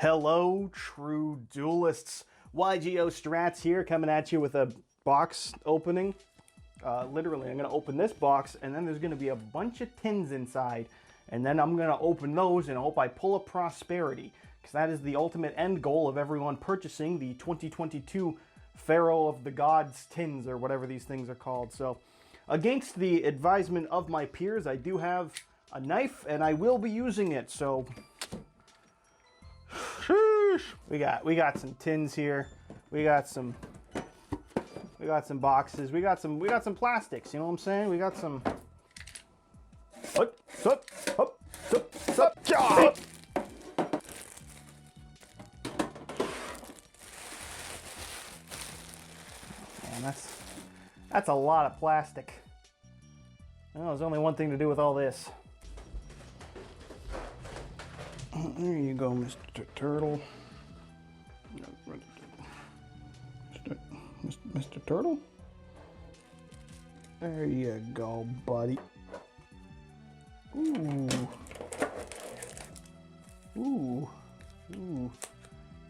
Hello, true duelists. YGO Strats here, coming at you with a box opening. Literally, I'm going to open this box, and then there's going to be a bunch of tins inside. And then I'm going to open those and hope I pull a prosperity, because that is the ultimate end goal of everyone purchasing the 2022 Pharaoh of the Gods tins, or whatever these things are called. So, against the advisement of my peers, I do have a knife, and I will be using it, so... We got some tins here. We got some boxes. We got some plastics. You know what I'm saying? We got some. Man, that's a lot of plastic. Well, there's only one thing to do with all this. There you go, Mr. Turtle. Mr. Turtle? There you go, buddy. Ooh. Ooh. Ooh.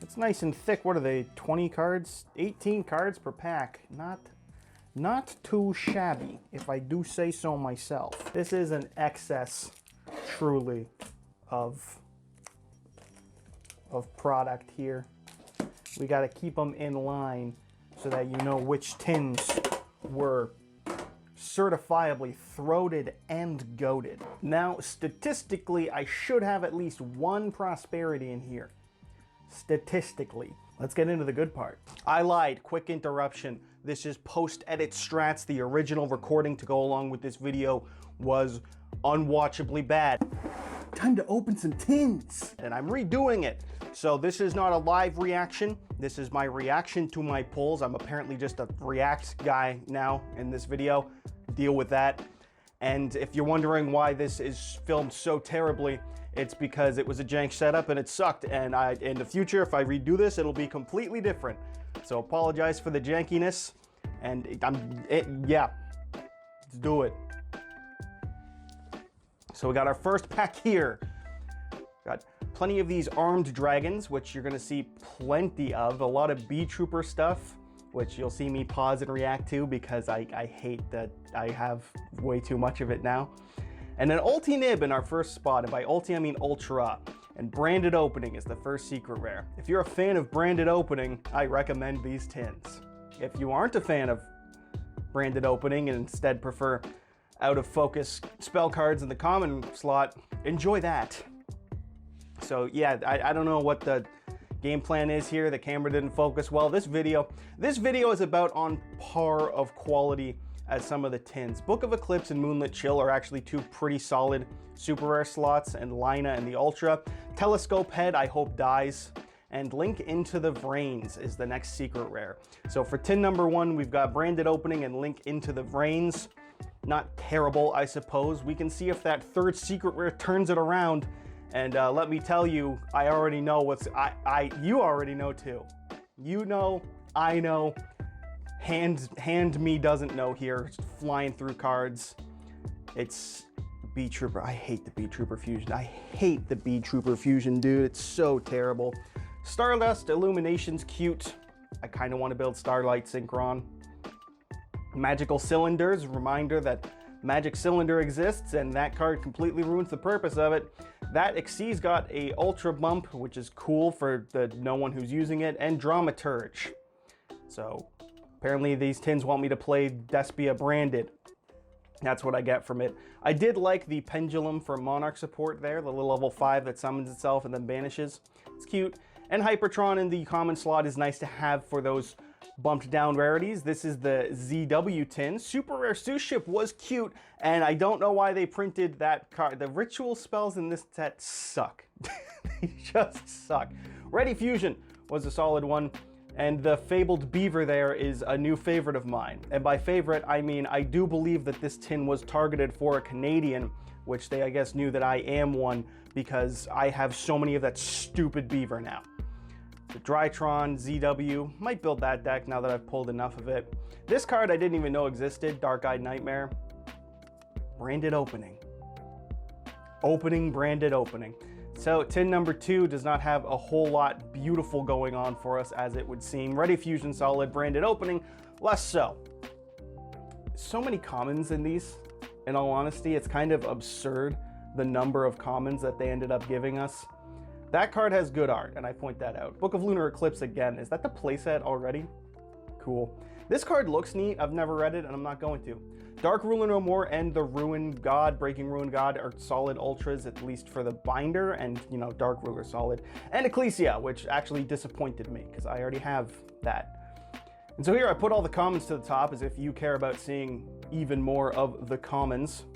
It's nice and thick. What are they, 20 cards? 18 cards per pack. Not too shabby, if I do say so myself. This is an excess, truly, of product here. We got to keep them in line so that you know which tins were certifiably throated and goated. Now, statistically, I should have at least one prosperity in here. Statistically. Let's get into the good part. I lied. Quick interruption. This is post-edit strats. The original recording to go along with this video was unwatchably bad. Time to open some tins. And I'm redoing it. So this is not a live reaction. This is my reaction to my pulls. I'm apparently just a react guy now in this video. Deal with that. And if you're wondering why this is filmed so terribly, it's because it was a jank setup and it sucked. And in the future, if I redo this, it'll be completely different. So apologize for the jankiness. And yeah, let's do it. So we got our first pack here. Got plenty of these armed dragons, which you're gonna see plenty of. A lot of B Trooper stuff, which you'll see me pause and react to because I hate that I have way too much of it now. And an ulti nib in our first spot, and by ulti I mean ultra. And branded opening is the first secret rare. If you're a fan of branded opening, I recommend these tins. If you aren't a fan of branded opening and instead prefer out of focus spell cards in the common slot, enjoy that. So yeah, I don't know what the game plan is here. The camera didn't focus well. This video is about on par of quality as some of the tins. Book of Eclipse and Moonlit Chill are actually two pretty solid super rare slots, and Lina and the Ultra. Telescope Head, I hope dies. And Link Into the Vrains is the next secret rare. So for tin number one, we've got branded opening and Link Into the Vrains. Not terrible, I suppose. We can see if that third secret rare turns it around. And let me tell you, I already know what's, you already know too. You know, I know, hand me doesn't know here, flying through cards. It's B Trooper. I hate the B Trooper fusion. I hate the B Trooper fusion, dude. It's so terrible. Stardust Illumination's cute. I kind of want to build Starlight Synchron. Magical Cylinders, reminder that Magic Cylinder exists, and that card completely ruins the purpose of it. That Xyz's got a Ultra Bump, which is cool for the no one who's using it, and Dramaturge. So, apparently these tins want me to play Despia branded. That's what I get from it. I did like the Pendulum for Monarch support there, the little level 5 that summons itself and then banishes. It's cute. And Hypertron in the common slot is nice to have for those bumped down rarities. This is the ZW tin. Super Rare Suship was cute, and I don't know why they printed that card. The ritual spells in this set suck. They just suck. Ready Fusion was a solid one, and the Fabled Beaver there is a new favorite of mine. And by favorite, I mean I do believe that this tin was targeted for a Canadian, which they I guess knew that I am one because I have so many of that stupid beaver now. The Drytron ZW, might build that deck now that I've pulled enough of it. This card I didn't even know existed, Dark-Eyed Nightmare. Branded opening. Opening, branded opening. So tin number 2 does not have a whole lot beautiful going on for us as it would seem. Ready Fusion Solid, branded opening, less so. So many commons in these, in all honesty. It's kind of absurd the number of commons that they ended up giving us. That card has good art, and I point that out. Book of Lunar Eclipse again. Is that the playset already? Cool. This card looks neat. I've never read it, and I'm not going to. Dark Ruler No More and the Ruined God, Breaking Ruined God are solid ultras, at least for the binder, and, you know, Dark Ruler solid. And Ecclesia, which actually disappointed me, because I already have that. And so here I put all the commons to the top, as if you care about seeing even more of the commons.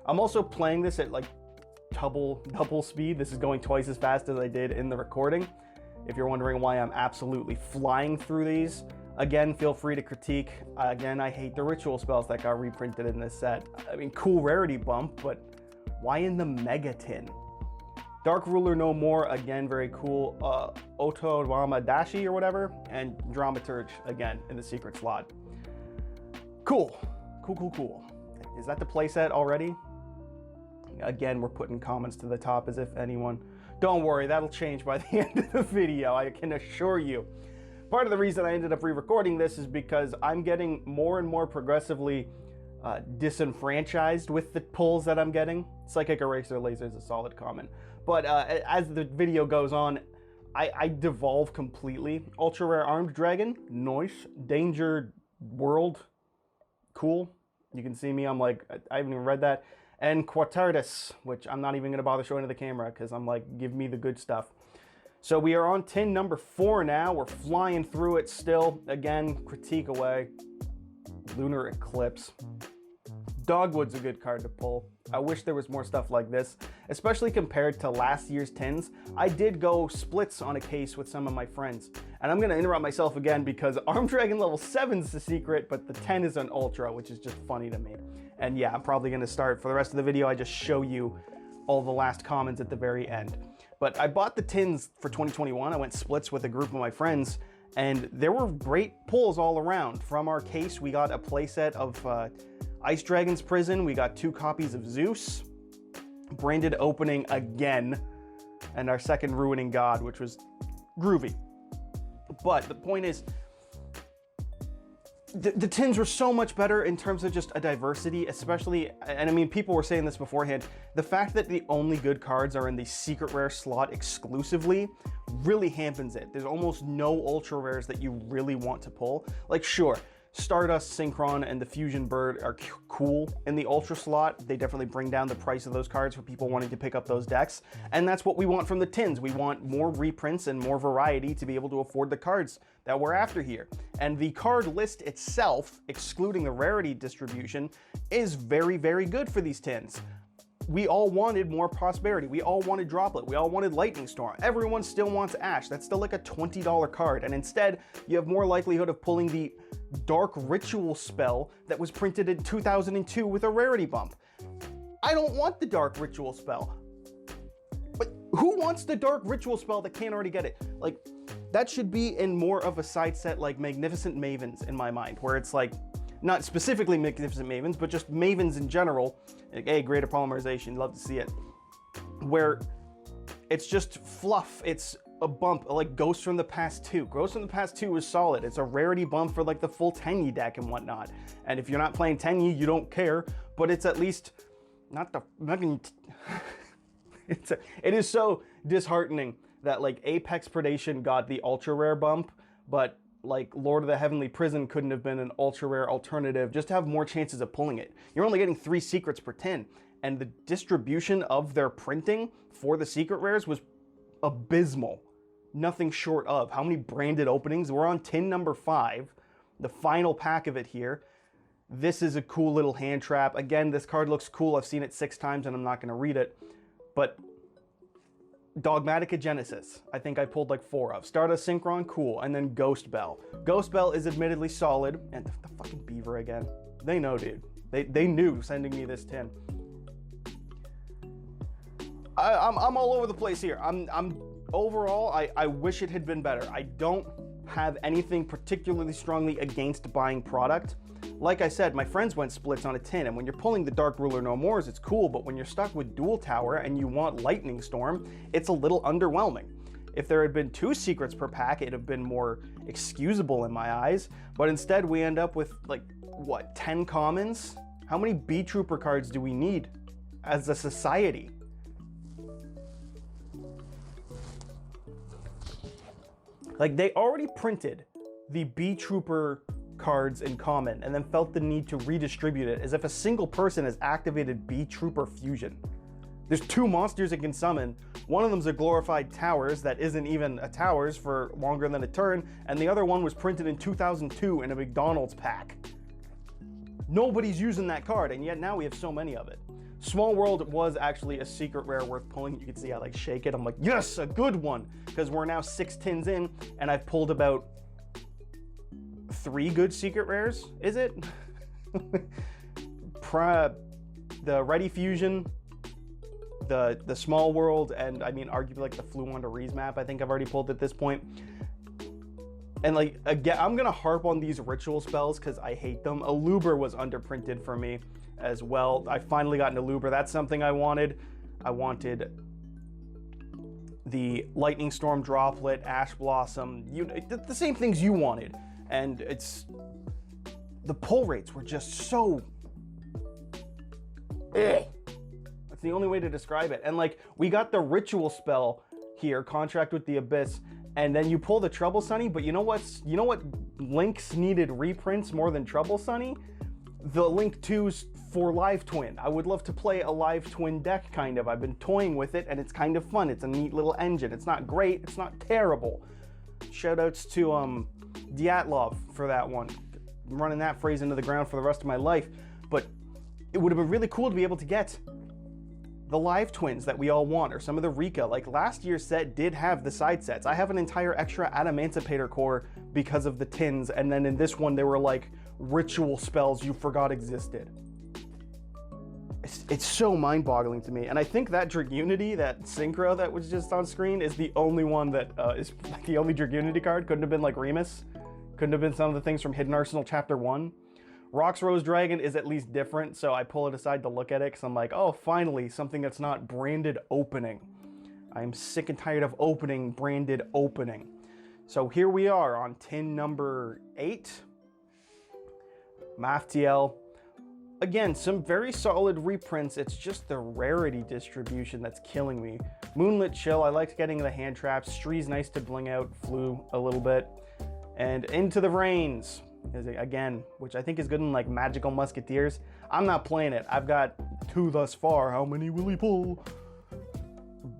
I'm also playing this at, like, double speed. This is going twice as fast as I did in the recording. If you're wondering why I'm absolutely flying through these, again, feel free to critique. Again, I hate the ritual spells that got reprinted in this set. I mean, cool rarity bump, but why in the mega tin? Dark Ruler No More, again, very cool. Otorama Dashi or whatever, and Dramaturge, again, in the secret slot. Cool. Cool. Is that the playset already? Again, we're putting comments to the top as if anyone... Don't worry, that'll change by the end of the video, I can assure you. Part of the reason I ended up re-recording this is because I'm getting more and more progressively disenfranchised with the pulls that I'm getting. Psychic Eraser Laser is a solid comment. But as the video goes on, I devolve completely. Ultra Rare Armed Dragon, nice. Danger World, cool. You can see me, I'm like, I haven't even read that. And Quatertus, which I'm not even going to bother showing to the camera because I'm like, give me the good stuff. So we are on tin number 4 now. We're flying through it still. Again, critique away. Lunar Eclipse. Dogwood's a good card to pull. I wish there was more stuff like this, especially compared to last year's tins. I did go splits on a case with some of my friends. And I'm going to interrupt myself again because Armed Dragon level 7 is the secret, but the 10 is an ultra, which is just funny to me. And yeah, I'm probably going to start, for the rest of the video, I just show you all the last comments at the very end. But I bought the tins for 2021. I went splits with a group of my friends, and there were great pulls all around. From our case, we got a playset of Ice Dragon's Prison. We got 2 copies of Zeus, branded opening again, and our second Ruining God, which was groovy. But the point is, the tins were so much better in terms of just a diversity, especially, and I mean, people were saying this beforehand, the fact that the only good cards are in the secret rare slot exclusively really hampens it. There's almost no ultra rares that you really want to pull. Like, sure, Stardust, Synchron, and the Fusion Bird are cool in the ultra slot. They definitely bring down the price of those cards for people wanting to pick up those decks. And that's what we want from the tins. We want more reprints and more variety to be able to afford the cards that we're after here. And the card list itself, excluding the rarity distribution, is very, very good for these tins. We all wanted more Prosperity. We all wanted Droplet. We all wanted Lightning Storm. Everyone still wants Ash. That's still like a $20 card. And instead, you have more likelihood of pulling the Dark Ritual spell that was printed in 2002 with a rarity bump. I don't want the Dark Ritual spell. But who wants the Dark Ritual spell that can't already get it? Like, that should be in more of a side set like Magnificent Mavens in my mind, where it's like, not specifically Magnificent Mavens, but just Mavens in general. Like, hey, greater polymerization, love to see it. Where it's just fluff, it's a bump, like Ghost from the Past 2. Ghost from the Past 2 is solid. It's a rarity bump for like the full Tenyi deck and whatnot. And if you're not playing Tenyi, you don't care, but it's at least not the fucking... It is so disheartening that like Apex Predation got the ultra rare bump, but like Lord of the Heavenly Prison couldn't have been an ultra rare alternative just to have more chances of pulling it. You're only getting 3 secrets per tin, and the distribution of their printing for the secret rares was abysmal. Nothing short of. How many branded openings? We're on tin number 5, the final pack of it here. This is a cool little hand trap. Again, this card looks cool. I've seen it 6 times and I'm not going to read it, but Dogmatica Genesis, I think I pulled like 4 of. Stardust Synchron, cool. And then Ghost Bell. Ghost Bell is admittedly solid. And the fucking beaver again. They know, dude. They knew sending me this tin. I'm all over the place here. Overall, I wish it had been better. I don't have anything particularly strongly against buying product. Like I said, my friends went splits on a tin, and when you're pulling the Dark Ruler No Mores, it's cool, but when you're stuck with Dual Tower and you want Lightning Storm, it's a little underwhelming. If there had been 2 secrets per pack, it'd have been more excusable in my eyes, but instead we end up with, like, what, 10 commons? How many B-Trooper cards do we need as a society? Like, they already printed the B-Trooper cards in common and then felt the need to redistribute it as if a single person has activated B-Trooper Fusion. There's 2 monsters it can summon. One of them's a glorified Towers that isn't even a Towers for longer than a turn, and the other one was printed in 2002 in a McDonald's pack. Nobody's using that card, and yet now we have so many of it. Small World was actually a secret rare worth pulling. You can see I like shake it. I'm like, yes, a good one, because we're now 6 tins in, and I've pulled about 3 good secret rares. Is it? The Ready Fusion, the Small World, and I mean arguably like the Flew Onto Rees map. I think I've already pulled at this point. And like, again, I'm gonna harp on these ritual spells because I hate them. Aluber was underprinted for me as well. I finally got an Aluber. That's something I wanted. I wanted the Lightning Storm Droplet, Ash Blossom, the same things you wanted. And the pull rates were just so, that's the only way to describe it. And like, we got the ritual spell here, Contract with the Abyss, and then you pull the Trouble Sunny, but you know what links needed reprints more than Trouble Sunny? The Link 2s for Live Twin. I would love to play a Live Twin deck, kind of. I've been toying with it, and it's kind of fun. It's a neat little engine. It's not great, it's not terrible. Shoutouts to Dyatlov for that one. I'm running that phrase into the ground for the rest of my life, but it would have been really cool to be able to get the Live Twins that we all want, or some of the Rika. Like, last year's set did have the side sets. I have an entire extra Adamantipator core because of the tins, and then in this one, they were like ritual spells you forgot existed. It's so mind-boggling to me, and I think that Dragunity, that Synchro that was just on screen, is the only one that is like the only Dragunity card. Couldn't have been like Remus. Couldn't have been some of the things from Hidden Arsenal Chapter 1. Rox Rose Dragon is at least different, so I pull it aside to look at it because I'm like, oh, finally, something that's not branded opening. I'm sick and tired of opening branded opening. So here we are on tin number 8. Maftiel. Again, some very solid reprints. It's just the rarity distribution that's killing me. Moonlit Chill, I liked getting the hand traps. Stree's nice to bling out, Flew a little bit. And Into the Rains, again, which I think is good in like Magical Musketeers. I'm not playing it. I've got 2 thus far. How many will he pull?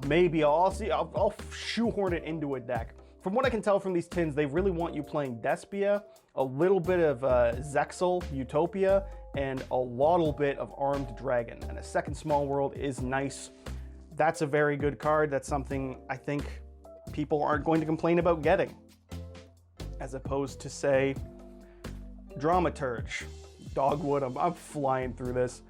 Maybe I'll shoehorn it into a deck. From what I can tell from these tins, they really want you playing Despia, a little bit of Zexal, Utopia, and a little bit of Armed Dragon. And a second Small World is nice. That's a very good card. That's something I think people aren't going to complain about getting. As opposed to, say, Dramaturge. Dogwood, I'm flying through this.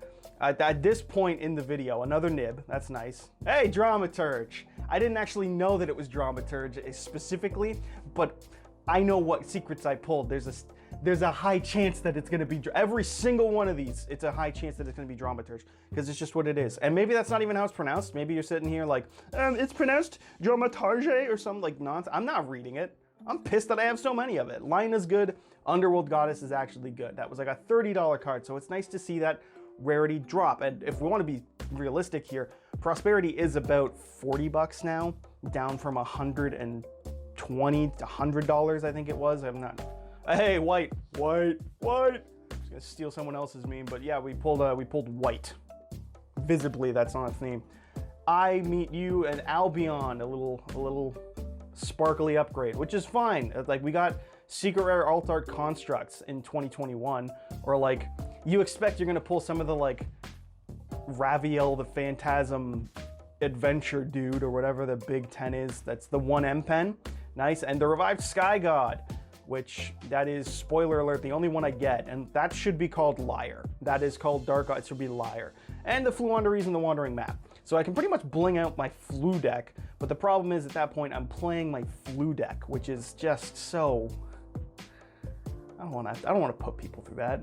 At this point in the video, another nib, that's nice. Hey, Dramaturge! I didn't actually know that it was Dramaturge specifically, but I know what secrets I pulled. There's a high chance that it's gonna be, every single one of these, it's a high chance that it's gonna be Dramaturge, because it's just what it is. And maybe that's not even how it's pronounced. Maybe you're sitting here like, it's pronounced Dramaturge or something like nonsense. I'm not reading it. I'm pissed that I have so many of it. Lina's good. Underworld Goddess is actually good. That was like a $30 card, so it's nice to see that rarity drop. And if we want to be realistic here, Prosperity is about 40 bucks now, down from $120 to $100, I think it was. I'm not. Hey, white. I'm just gonna steal someone else's meme, but yeah, we pulled white. Visibly, that's on a theme. I Meet You and Albion, a little sparkly upgrade, which is fine. Like, we got secret rare alt art constructs in 2021, or like, you expect you're gonna pull some of the like Raviel the Phantasm adventure dude or whatever the Big 10 is. That's the 1M pen. Nice. And the revived Sky God, which that is, spoiler alert, the only one I get, and that should be called Liar. That is called Dark God. It should be Liar. And the Fluanderies and the Wandering Map. So I can pretty much bling out my flu deck, but the problem is at that point I'm playing my flu deck, which is just so, I don't want to put people through that.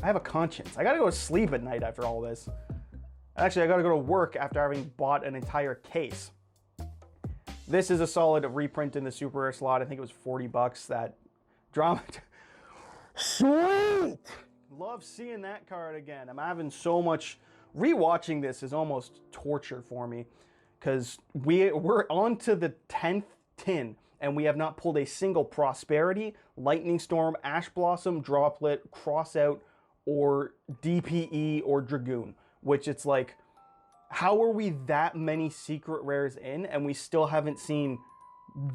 I have a conscience. I gotta go to sleep at night after all this. Actually, I gotta go to work after having bought an entire case. This is a solid reprint in the super rare slot. I think it was 40 bucks. That drama. Sweet! Love seeing that card again. I'm having so much, rewatching this is almost torture for me, because we're on to the 10th tin and we have not pulled a single Prosperity, Lightning Storm, Ash Blossom, Droplet, Crossout, or DPE or Dragoon, which it's like, how are we that many secret rares in and we still haven't seen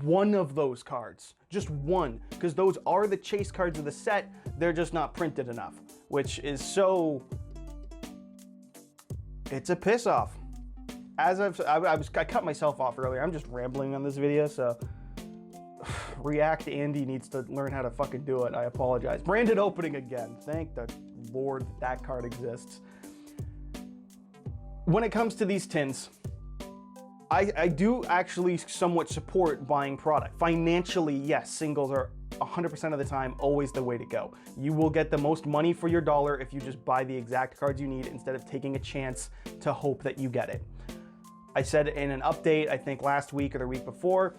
one of those cards? Just one, because those are the chase cards of the set. They're just not printed enough, which is so, it's a piss off. As I cut myself off earlier. I'm just rambling on this video, so React Andy needs to learn how to fucking do it. I apologize. Branded opening again. Thank the Lord that card exists. When it comes to these tins, I do actually somewhat support buying product. Financially, yes, singles are 100% of the time always the way to go. You will get the most money for your dollar if you just buy the exact cards you need instead of taking a chance to hope that you get it. I said in an update, I think last week or the week before,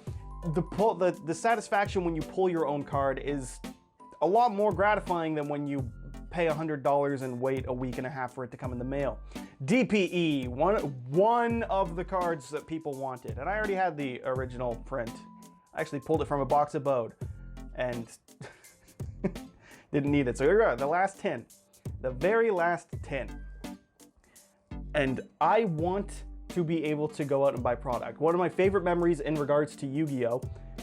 the satisfaction when you pull your own card is a lot more gratifying than when you pay $100 and wait a week and a half for it to come in the mail. DPE, one of the cards that people wanted, and I already had the original print. I actually pulled it from a box of Bode and didn't need it. So here we are, the last tin, the very last tin. And I want to be able to go out and buy product. One of my favorite memories in regards to Yu-Gi-Oh!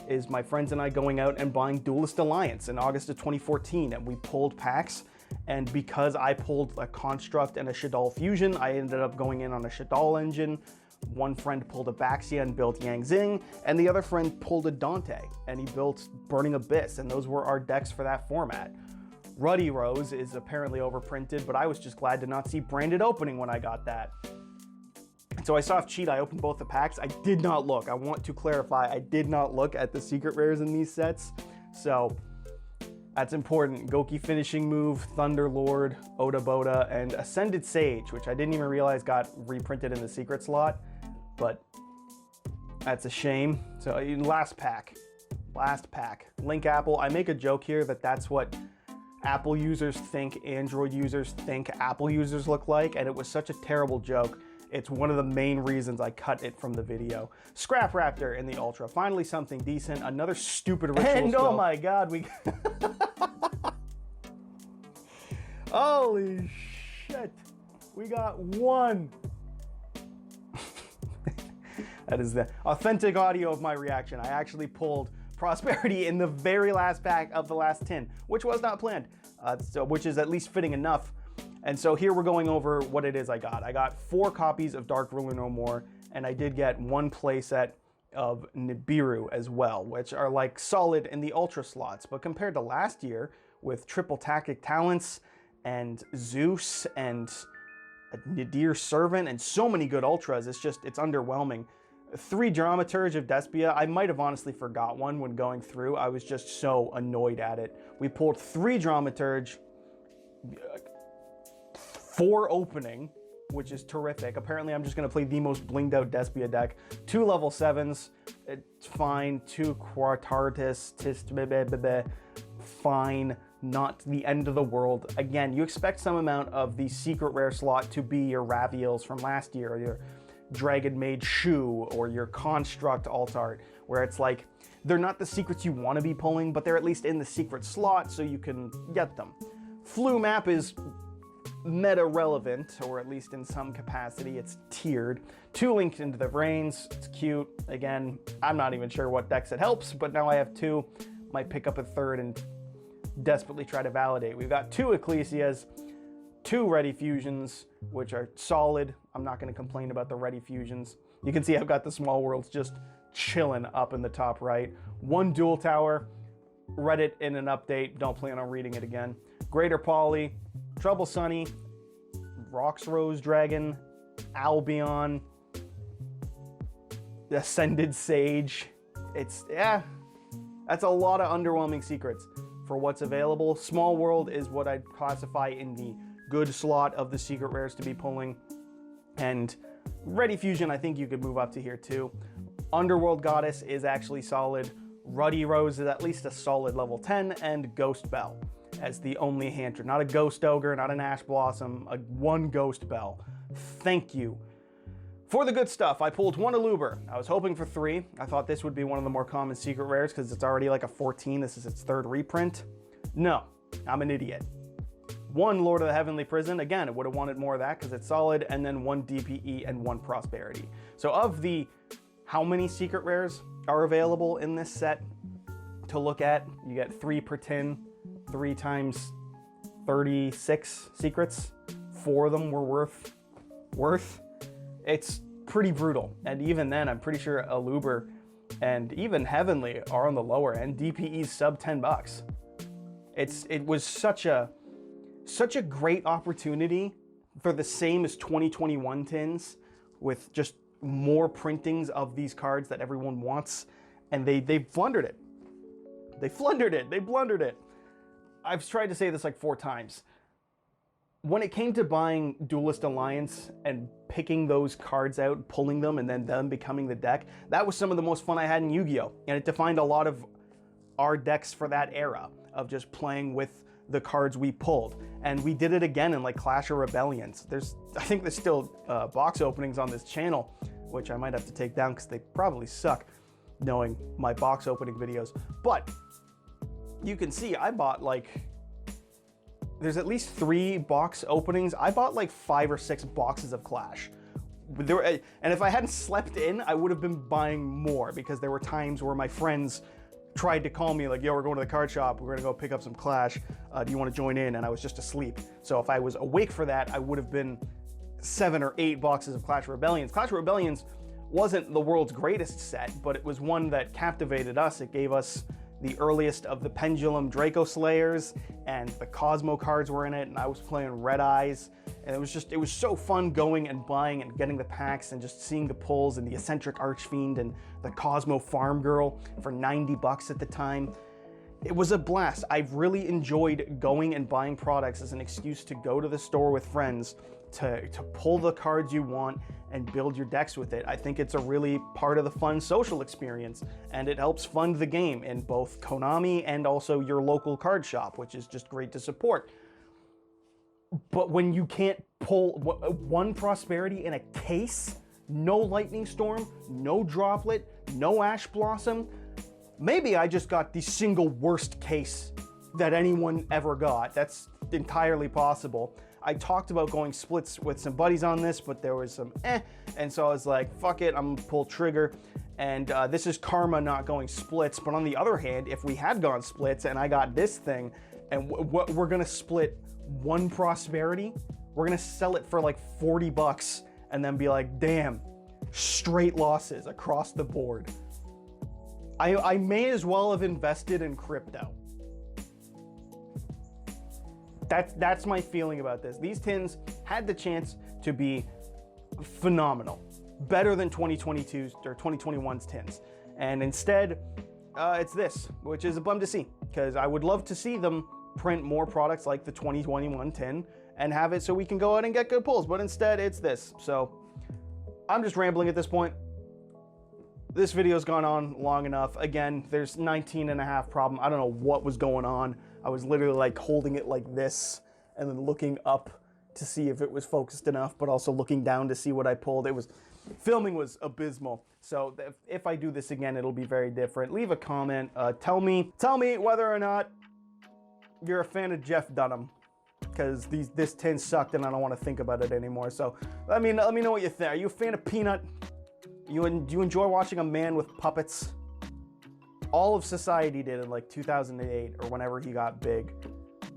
Is my friends and I going out and buying Duelist Alliance in August of 2014, and we pulled packs. And because I pulled a Construct and a Shaddoll Fusion, I ended up going in on a Shaddoll engine. One friend pulled a Baxia and built Yang Zing, and the other friend pulled a Dante, and he built Burning Abyss, and those were our decks for that format. Ruddy Rose is apparently overprinted, but I was just glad to not see branded opening when I got that. So I soft cheat, I opened both the packs. I did not look, I want to clarify, I did not look at the secret rares in these sets. So that's important. Goki Finishing Move, Thunder Lord, Oda Boda, and Ascended Sage, which I didn't even realize got reprinted in the secret slot, but that's a shame. So last pack. Link Apple. I make a joke here that that's what Apple users think Android users think Apple users look like, and it was such a terrible joke. It's one of the main reasons I cut it from the video. Scrap Raptor in the Ultra. Finally something decent. Another stupid ritual And spell. oh my god, we... Holy shit. We got one. That is the authentic audio of my reaction. I actually pulled Prosperity in the very last pack of the last 10, which was not planned, which is at least fitting enough. And so here we're going over what it is I got. I got 4 copies of Dark Ruler No More, and I did get 1 playset of Nibiru as well, which are like solid in the Ultra slots. But compared to last year with Triple Tactic Talents and Zeus and Nadir Servant and so many good Ultras, it's underwhelming. 3 Dramaturge of Despia. I might have honestly forgot one when going through. I was just so annoyed at it. We pulled 3 Dramaturge, 4 opening, which is terrific. Apparently I'm just gonna play the most blinged out Despia deck. 2 level 7s, it's fine. 2 Quartartis, fine, not the end of the world. Again, you expect some amount of the secret rare slot to be your Raviels from last year, or your Dragon Maid Shu, or your Construct alt art, where it's like, they're not the secrets you wanna be pulling, but they're at least in the secret slot so you can get them. Flu map is meta relevant, or at least in some capacity. It's tiered. 2 Linked into the Brains. It's cute. Again, I'm not even sure what decks it helps, but now I have 2. Might pick up a 3rd and desperately try to validate. We've got 2 Ecclesias, 2 Ready Fusions, which are solid. I'm not going to complain about the Ready Fusions. You can see I've got the Small Worlds just chilling up in the top right. 1 Dual Tower. Read it in an update. Don't plan on reading it again. Greater Poly, Trouble Sunny, Rox Rose Dragon, Albion, Ascended Sage. Yeah, that's a lot of underwhelming secrets for what's available. Small World is what I'd classify in the good slot of the secret rares to be pulling. And Ready Fusion, I think you could move up to here too. Underworld Goddess is actually solid. Ruddy Rose is at least a solid level 10, and Ghost Bell as the only Hunter. Not a Ghost Ogre, not an Ash Blossom, one Ghost Bell. Thank you. For the good stuff, I pulled 1 Aluber. I was hoping for 3. I thought this would be one of the more common secret rares because it's already like a 14. This is its 3rd reprint. No, I'm an idiot. 1 Lord of the Heavenly Prison. Again, I would have wanted more of that because it's solid. And then 1 DPE and 1 Prosperity. So of the how many secret rares are available in this set to look at, you get 3 per tin, 3 times 36 secrets. 4 of them were worth. It's pretty brutal. And even then, I'm pretty sure Aluber and even Heavenly are on the lower end. DPE's sub 10 bucks. It was such a great opportunity for the same as 2021 tins with just more printings of these cards that everyone wants, and they blundered it. They blundered it. I've tried to say this like 4 times. When it came to buying Duelist Alliance and picking those cards out, pulling them, and then them becoming the deck, that was some of the most fun I had in Yu-Gi-Oh! And it defined a lot of our decks for that era of just playing with the cards we pulled. And we did it again in like Clash of Rebellions. I think there's still box openings on this channel, which I might have to take down because they probably suck, knowing my box opening videos. But you can see I bought like, there's at least 3 box openings. I bought like 5 or 6 boxes of Clash. And if I hadn't slept in, I would have been buying more because there were times where my friends tried to call me like, yo, we're going to the card shop. We're going to go pick up some Clash. Do you want to join in? And I was just asleep. So if I was awake for that, I would have been 7 or 8 boxes of Clash of Rebellions. Clash of Rebellions wasn't the world's greatest set, but it was one that captivated us. It gave us the earliest of the Pendulum Draco Slayers, and the Cosmo cards were in it, and I was playing Red Eyes, and it was so fun going and buying and getting the packs and just seeing the pulls and the Eccentric Archfiend and the Cosmo Farm Girl for 90 bucks at the time. It was a blast. I've really enjoyed going and buying products as an excuse to go to the store with friends to pull the cards you want and build your decks with it. I think it's a really part of the fun social experience, and it helps fund the game in both Konami and also your local card shop, which is just great to support. But when you can't pull 1 Prosperity in a case, no Lightning Storm, no Droplet, no Ash Blossom, maybe I just got the single worst case that anyone ever got. That's entirely possible. I talked about going splits with some buddies on this, but there was some and so I was like, fuck it, I'm gonna pull trigger. And this is karma not going splits. But on the other hand, if we had gone splits and I got this thing, and we're gonna split 1 Prosperity, we're gonna sell it for like 40 bucks and then be like, damn, straight losses across the board. I may as well have invested in crypto. That's my feeling about this. These tins had the chance to be phenomenal, better than 2022's or 2021's tins, and instead it's this, which is a bum to see, because I would love to see them print more products like the 2021 tin and have it so we can go out and get good pulls, but instead it's this. So I'm just rambling at this point. This video's gone on long enough. Again, there's 19.5 problem. I don't know what was going on. I was literally like holding it like this and then looking up to see if it was focused enough, but also looking down to see what I pulled. Filming was abysmal. So if I do this again, it'll be very different. Leave a comment. Tell me whether or not you're a fan of Jeff Dunham, because this tin sucked and I don't want to think about it anymore. So let me know what you think. Are you a fan of Peanut? Do you enjoy watching a man with puppets? All of society did in like 2008 or whenever he got big,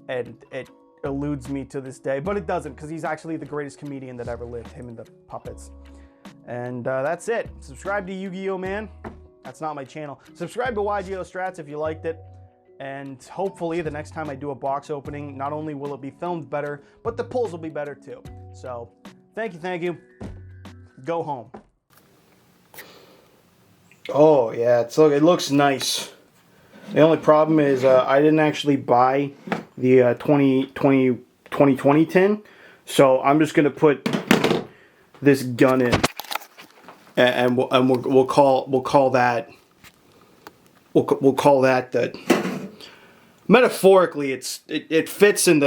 and it eludes me to this day, but it doesn't, because he's actually the greatest comedian that ever lived, him and the puppets. And that's it. Subscribe to Yu-Gi-Oh! Man. That's not my channel. Subscribe to YGO Strats if you liked it, and hopefully the next time I do a box opening, not only will it be filmed better, but the pulls will be better too. So thank you. Go home. Oh yeah, it looks nice. The only problem is I didn't actually buy the 2020 tin, so I'm just gonna put this gun in, and we'll call that the metaphorically it fits in the